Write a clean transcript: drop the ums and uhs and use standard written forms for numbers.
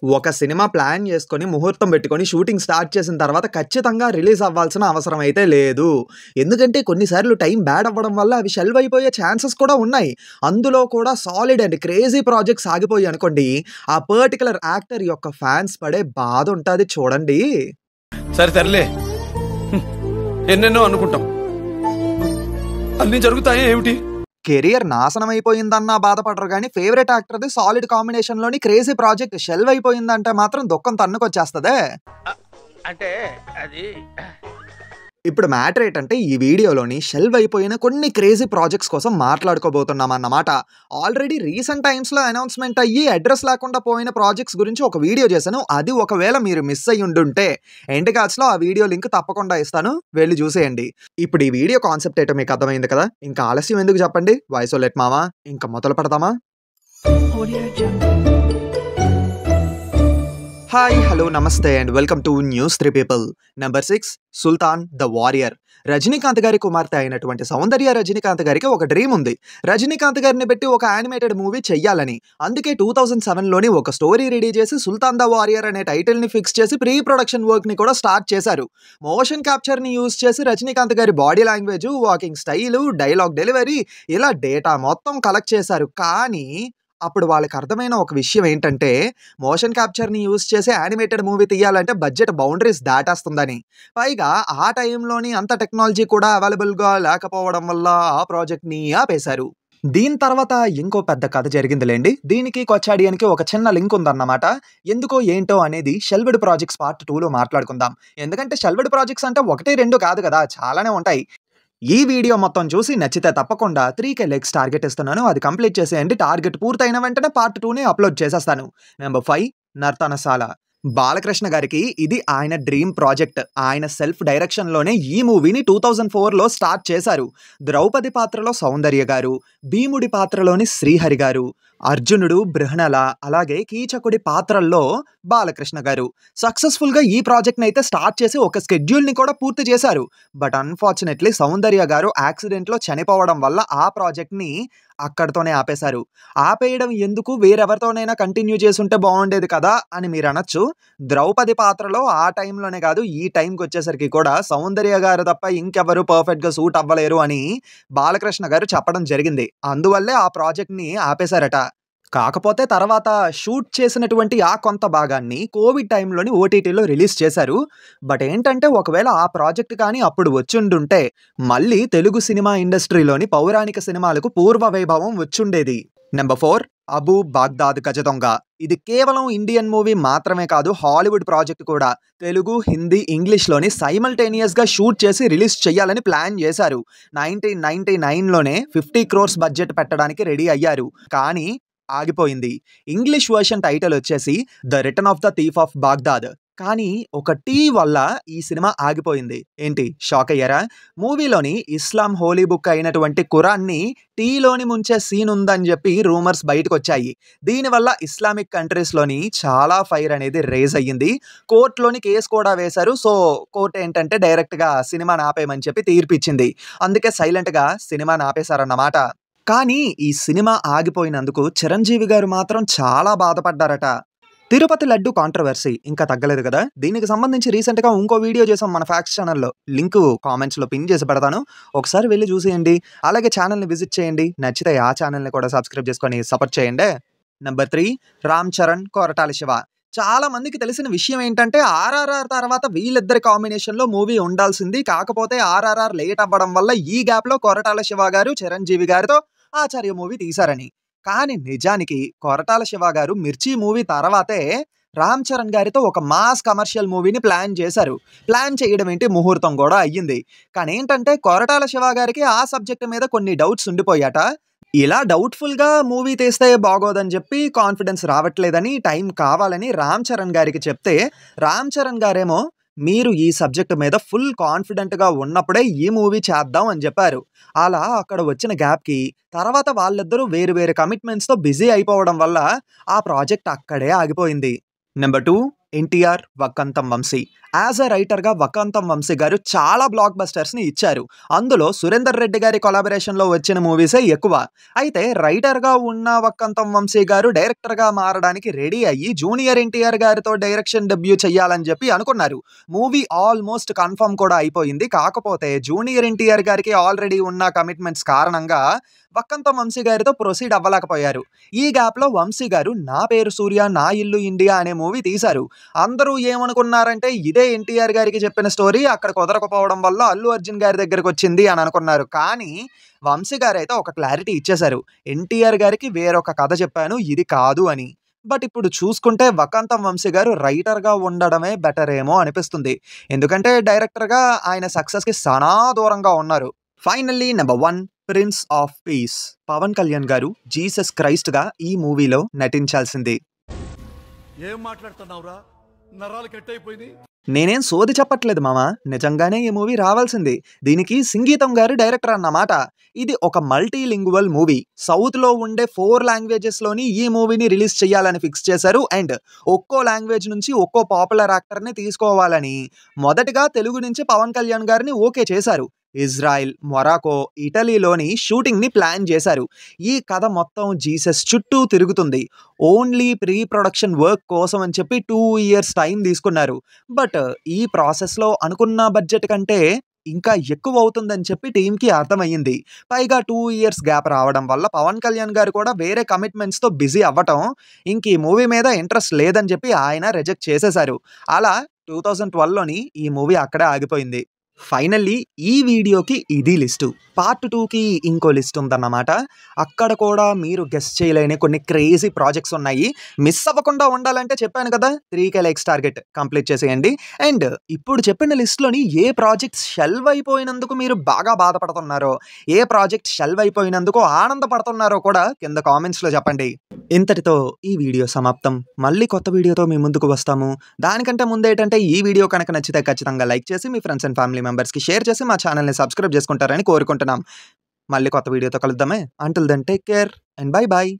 ఒక cinema plan చేసుకొని, ముహూర్తం పెట్టుకొని, షూటింగ్ స్టార్ట్ చేసిన తర్వాత ఖచ్చితంగా రిలీజ్ అవ్వాల్సిన అవసరం అయితే లేదు. ఎందుకంటే కొన్నిసార్లు టైం బ్యాడ్ అవ్వడం వల్ల అవి షెల్వ్ అయిపోయే ఛాన్సెస్ కూడా ఉన్నాయి. అందులో కూడా సాలిడ్ అండ్ క్రేజీ ప్రాజెక్ట్స్ ఆగిపోయాయి అనుకోండి, ఆ పర్టిక్యులర్ యాక్టర్ యొక్క ఫ్యాన్స్ పడే బాధ ఉంటది చూడండి. సరేలే, ఎన్నెన్నో అనుకుంటాం, అన్ని జరుగుతాయి ఏమిటి? కెరియర్ నాశనం అయిపోయిందన్నా బాధపడరు కానీ, ఫేవరెట్ యాక్టర్ది సాలిడ్ కాంబినేషన్లోని క్రేజీ ప్రాజెక్ట్ షెల్వ్ అయిపోయిందంటే మాత్రం దుఃఖం తన్నుకొచ్చేస్తదే. అంటే అది ఇప్పుడు మ్యాటర్ ఏంటంటే, ఈ వీడియోలోని షెల్వ్ అయిపోయిన కొన్ని క్రేజీ ప్రాజెక్ట్స్ కోసం మాట్లాడుకోబోతున్నాం అన్నమాట. ఆల్రెడీ రీసెంట్ టైమ్స్లో అనౌన్స్మెంట్ అయ్యి అడ్రస్ లేకుండా పోయిన ప్రాజెక్ట్స్ గురించి ఒక వీడియో చేశాను. అది ఒకవేళ మీరు మిస్ అయ్యి ఉండుంటే ఎండ్ కార్డ్స్లో ఆ వీడియో లింక్ తప్పకుండా ఇస్తాను, వెళ్ళి చూసేయండి. ఇప్పుడు ఈ వీడియో కాన్సెప్ట్ ఏంటో మీకు అర్థమైంది కదా, ఇంకా ఆలస్యం ఎందుకు చెప్పండి, వాయిస్ లెట్ మామా ఇంకా మొదలు పెడదామా? హాయ్, హలో, నమస్తే and welcome to news 3 people. Number 6, Sultan the warrior. Rajinikanth గారి కుమార్తె అయినటువంటి సౌందర్య రజనీకాంత్ గారికి ఒక డ్రీమ్ ఉంది. రజనీకాంత్ గారిని పెట్టి ఒక యానిమేటెడ్ మూవీ చెయ్యాలని. అందుకే 2007లోని ఒక స్టోరీ రెడీ చేసి సుల్తాన్ ద వారియర్ అనే టైటిల్ని ఫిక్స్ చేసి ప్రీ ప్రొడక్షన్ వర్క్ని కూడా స్టార్ట్ చేశారు. మోషన్ క్యాప్చర్ని యూజ్ చేసి రజనీకాంత్ గారి body language, walking style, dialogue delivery ఇలా డేటా మొత్తం కలెక్ట్ చేశారు. కానీ అప్పుడు వాళ్ళకి అర్థమైన ఒక విషయం ఏంటంటే, మోషన్ క్యాప్చర్ని యూజ్ చేసి యానిమేటెడ్ మూవీ తీయాలంటే బడ్జెట్ బౌండరీస్ దాటేస్తుందని. పైగా ఆ టైంలోని అంత టెక్నాలజీ కూడా అవైలబుల్గా లేకపోవడం వల్ల ఆ ప్రాజెక్ట్ని ఆపేశారు. దీని తర్వాత ఇంకో పెద్ద కథ జరిగిందిలేండి. దీనికి కొచ్చాడియన్కి ఒక చిన్న లింక్ ఉందన్నమాట. ఎందుకో ఏంటో అనేది షెల్వ్డ్ ప్రాజెక్ట్స్ పార్ట్ 2లో మాట్లాడుకుందాం. ఎందుకంటే షెల్వ్డ్ ప్రాజెక్ట్స్ అంటే 1, 2 కాదు కదా, చాలానే ఉంటాయి. ఈ వీడియో మొత్తం చూసి నచ్చితే తప్పకుండా 3K లైక్స్ టార్గెట్ ఇస్తున్నాను, అది కంప్లీట్ చేసేయండి. టార్గెట్ పూర్తయిన వెంటనే పార్ట్ 2ని అప్లోడ్ చేసేస్తాను. నెంబర్ 5, నర్తనశాల. బాలకృష్ణ గారికి ఇది ఆయన డ్రీమ్ ప్రాజెక్ట్. ఆయన సెల్ఫ్ డైరెక్షన్లోనే ఈ మూవీని 2004లో స్టార్ట్ చేశారు. ద్రౌపది పాత్రలో సౌందర్య గారు, భీముడి పాత్రలోని శ్రీహరి గారు, అర్జునుడు, బృహణల, అలాగే కీచకుడి పాత్రల్లో బాలకృష్ణ గారు. సక్సెస్ఫుల్గా ఈ ప్రాజెక్ట్ని అయితే స్టార్ట్ చేసి ఒక స్కెడ్యూల్ని కూడా పూర్తి చేశారు. బట్ అన్ఫార్చునేట్లీ సౌందర్య గారు యాక్సిడెంట్లో చనిపోవడం వల్ల ఆ ప్రాజెక్ట్ని అక్కడితోనే ఆపేశారు. ఆపేయడం ఎందుకు, వేరెవరితోనైనా కంటిన్యూ చేసుంటే బాగుండేది కదా అని మీరు అనొచ్చు. ద్రౌపది పాత్రలో ఆ టైంలోనే కాదు, ఈ టైంకి వచ్చేసరికి కూడా సౌందర్య గారు తప్ప ఇంకెవరు పర్ఫెక్ట్గా సూట్ అవ్వలేరు అని బాలకృష్ణ గారు చెప్పడం జరిగింది. అందువల్లే ఆ ప్రాజెక్ట్ని ఆపేశారట. కాకపోతే తర్వాత షూట్ చేసినటువంటి ఆ కొంత భాగాన్ని కోవిడ్ టైంలోని ఓటీటీలో రిలీజ్ చేశారు. బట్ ఏంటంటే, ఒకవేళ ఆ ప్రాజెక్ట్ కానీ అప్పుడు వచ్చుండుంటే మళ్ళీ తెలుగు సినిమా ఇండస్ట్రీలోని పౌరాణిక సినిమాలకు పూర్వ వైభవం వచ్చుండేది. నెంబర్ 4, అబు బాగ్దాద్ గజ దొంగ. ఇది కేవలం ఇండియన్ మూవీ మాత్రమే కాదు, హాలీవుడ్ ప్రాజెక్ట్ కూడా. తెలుగు, హిందీ, ఇంగ్లీష్లోని సైమల్టేనియస్గా షూట్ చేసి రిలీజ్ చేయాలని ప్లాన్ చేశారు. 1999లోనే 50 crores బడ్జెట్ పెట్టడానికి రెడీ అయ్యారు, కానీ ఆగిపోయింది. ఇంగ్లీష్ వర్షన్ టైటిల్ వచ్చేసి the return of the thief of Baghdad. కానీ ఒక టీ వల్ల ఈ సినిమా ఆగిపోయింది. ఏంటి, షాక్ అయ్యారా? మూవీలోని ఇస్లాం హోలీ బుక్ అయినటువంటి ఖురాన్ని టీలోని ముంచే సీన్ ఉందని చెప్పి రూమర్స్ బయటకు వచ్చాయి. దీనివల్ల ఇస్లామిక్ కంట్రీస్లోని చాలా ఫైర్ అనేది రేజ్ అయ్యింది. కోర్టులోని కేసు కూడా వేశారు. సో కోర్టు ఏంటంటే డైరెక్ట్గా సినిమాని ఆపేయమని చెప్పి తీర్పిచ్చింది. అందుకే సైలెంట్గా సినిమాని ఆపేశారన్నమాట. కానీ ఈ సినిమా ఆగిపోయినందుకు చిరంజీవి గారు మాత్రం చాలా బాధపడ్డారట. తిరుపతి లడ్డు కాంట్రవర్సీ ఇంకా తగ్గలేదు కదా. దీనికి సంబంధించి రీసెంట్గా ఇంకో వీడియో చేసాం మన ఫ్యాక్ట్స్ ఛానల్లో. లింక్ కామెంట్స్లో పిన్ చేసి పెడతాను, ఒకసారి వెళ్ళి చూసేయండి. అలాగే ఛానల్ని విజిట్ చేయండి, నచ్చితే ఆ ఛానల్ని కూడా సబ్స్క్రైబ్ చేసుకొని సపోర్ట్ చేయండి. నెంబర్ 3, రామ్ చరణ్, కొరటాల శివ. చాలా మందికి తెలిసిన విషయం ఏంటంటే, ఆర్ఆర్ఆర్ తర్వాత వీళ్ళిద్దరి కాంబినేషన్లో మూవీ ఉండాల్సింది. కాకపోతే ఆర్ఆర్ఆర్ లేట్ అవ్వడం వల్ల ఈ గ్యాప్లో కొరటాల శివ గారు చిరంజీవి గారితో ఆచార్య మూవీ తీశారని. కానీ నిజానికి కొరటాల శివ గారు మిర్చి మూవీ తర్వాతే రామ్ చరణ్ గారితో ఒక మాస్ కమర్షియల్ మూవీని ప్లాన్ చేశారు. ప్లాన్ చేయడం ఏంటి, ముహూర్తం కూడా అయ్యింది. కానీ ఏంటంటే, కొరటాల శివ గారికి ఆ సబ్జెక్ట్ మీద కొన్ని డౌట్స్ ఉండిపోయాట. ఇలా డౌట్ఫుల్గా మూవీ తీస్తే బాగోదని చెప్పి, కాన్ఫిడెన్స్ రావట్లేదని, టైం కావాలని రామ్ చరణ్ గారికి చెప్తే, రామ్ చరణ్ గారేమో మీరు ఈ సబ్జెక్ట్ మీద ఫుల్ కాన్ఫిడెంట్గా ఉన్నప్పుడే ఈ మూవీ చేద్దాం అని చెప్పారు. అలా అక్కడ వచ్చిన గ్యాప్కి తర్వాత వాళ్ళిద్దరూ వేరు వేరు కమిట్మెంట్స్తో బిజీ అయిపోవడం వల్ల ఆ ప్రాజెక్ట్ అక్కడే ఆగిపోయింది. Number 2, NTR, Vakkantham Vamsi. As a రైటర్గా వక్కంతం వంశీ గారు చాలా బ్లాక్ బస్టర్స్ని ఇచ్చారు. అందులో సురేందర్ రెడ్డి గారి కొలాబరేషన్లో వచ్చిన మూవీసే ఎక్కువ. అయితే రైటర్గా ఉన్న వక్కంతం వంశీ గారు డైరెక్టర్గా మారడానికి రెడీ అయ్యి జూనియర్ ఎన్టీఆర్ గారితో డైరెక్షన్ డెబ్యూ చేయాలని చెప్పి అనుకున్నారు. మూవీ ఆల్మోస్ట్ కన్ఫర్మ్ కూడా అయిపోయింది. కాకపోతే జూనియర్ ఎన్టీఆర్ గారికి ఆల్రెడీ ఉన్న కమిట్మెంట్స్ కారణంగా వక్కంతం వంశీ గారితో ప్రొసీడ్ అవ్వలేకపోయారు. ఈ గ్యాప్లో వంశీ గారు నా పేరు సూర్య, నా ఇల్లు ఇండియా అనే మూవీ తీశారు. అందరూ ఏమనుకున్నారంటే ఇదే ఎన్టీఆర్ గారికి చెప్పిన స్టోరీ అక్కడ కుదరకపోవడం వల్ల అల్లు అర్జున్ గారి దగ్గరకు వచ్చింది అని అనుకున్నారు. కానీ వంశీ గారు అయితే ఒక క్లారిటీ ఇచ్చేశారు. ఎన్టీఆర్ గారికి వేరొక కథ చెప్పాను, ఇది కాదు అని. బట్ ఇప్పుడు చూసుకుంటే వక్కంతం వంశీ గారు రైటర్గా ఉండడమే బెటర్ ఏమో అనిపిస్తుంది. ఎందుకంటే డైరెక్టర్గా ఆయన సక్సెస్కి చాలా దూరంగా ఉన్నారు. Finally number 1, prince of peace. Pawan Kalyan గారు జీసస్ క్రైస్ట్గా ఈ మూవీలో నటించాల్సింది. ఏం మాట్లాడుతున్నావురా? నరాలు కట్టయిపోయింది. నేనేం సోది చెప్పట్లేదు మామ, నిజంగానే ఈ మూవీ రావాల్సింది. దీనికి సంగీతం గారు డైరెక్టర్ అన్నమాట. ఇది ఒక మల్టీలింగువల్ మూవీ. సౌత్లో ఉండే 4 లాంగ్వేజెస్లోని ఈ మూవీని రిలీజ్ చేయాలని ఫిక్స్ చేశారు. అండ్ ఒక్కో లాంగ్వేజ్ నుంచి ఒక్కో పాపులర్ యాక్టర్ని తీసుకోవాలని మొదటగా తెలుగు నుంచి పవన్ కళ్యాణ్ గారిని ఓకే చేశారు. ఇజ్రాయిల్, మొరాకో, ఇటలీలోని షూటింగ్ని ప్లాన్ చేశారు. ఈ కథ మొత్తం జీసస్ చుట్టూ తిరుగుతుంది. ఓన్లీ ప్రీ ప్రొడక్షన్ వర్క్ కోసం అని చెప్పి 2 years టైం తీసుకున్నారు. బట్ ఈ ప్రాసెస్లో అనుకున్న బడ్జెట్ కంటే ఇంకా ఎక్కువ అవుతుందని చెప్పి టీంకి అర్థమయ్యింది. పైగా 2 years గ్యాప్ రావడం వల్ల పవన్ కళ్యాణ్ గారు కూడా వేరే కమిట్మెంట్స్తో బిజీ అవ్వటం, ఇంక ఈ మూవీ మీద ఇంట్రెస్ట్ లేదని చెప్పి ఆయన రిజెక్ట్ చేసేశారు. అలా 2012లోని ఈ మూవీ అక్కడే ఆగిపోయింది. ఫైనల్లీ ఈ వీడియోకి ఇది లిస్టు. పార్ట్ 2కి ఇంకో లిస్ట్ ఉందన్నమాట. అక్కడ కూడా మీరు గెస్ట్ చేయలేని కొన్ని క్రేజీ ప్రాజెక్ట్స్ ఉన్నాయి. మిస్ అవ్వకుండా ఉండాలంటే చెప్పాను కదా, 3K లైక్స్ టార్గెట్ కంప్లీట్ చేసేయండి. అండ్ ఇప్పుడు చెప్పిన లిస్ట్లోని ఏ ప్రాజెక్ట్ షెల్వ్ అయిపోయినందుకు మీరు బాగా బాధపడుతున్నారో, ఏ ప్రాజెక్ట్ షెల్వ్ అయిపోయినందుకు ఆనందపడుతున్నారో కూడా కింద కామెంట్స్లో చెప్పండి. ఇంతటితో ఈ వీడియో సమాప్తం. మళ్ళీ కొత్త వీడియోతో మీ ముందుకు వస్తాము. దానికంటే ముందు ఏంటంటే ఈ వీడియో కనుక నచ్చితే ఖచ్చితంగా లైక్ చేసి మీ ఫ్రెండ్స్ అండ్ ఫ్యామిలీ మెంబర్స్కి షేర్ చేసి మా ఛానల్ని సబ్స్క్రైబ్ చేసుకుంటారని కోరుకుంటున్నాం. మళ్ళీ కొత్త వీడియోతో కలుద్దామే. Until then take care and bye bye.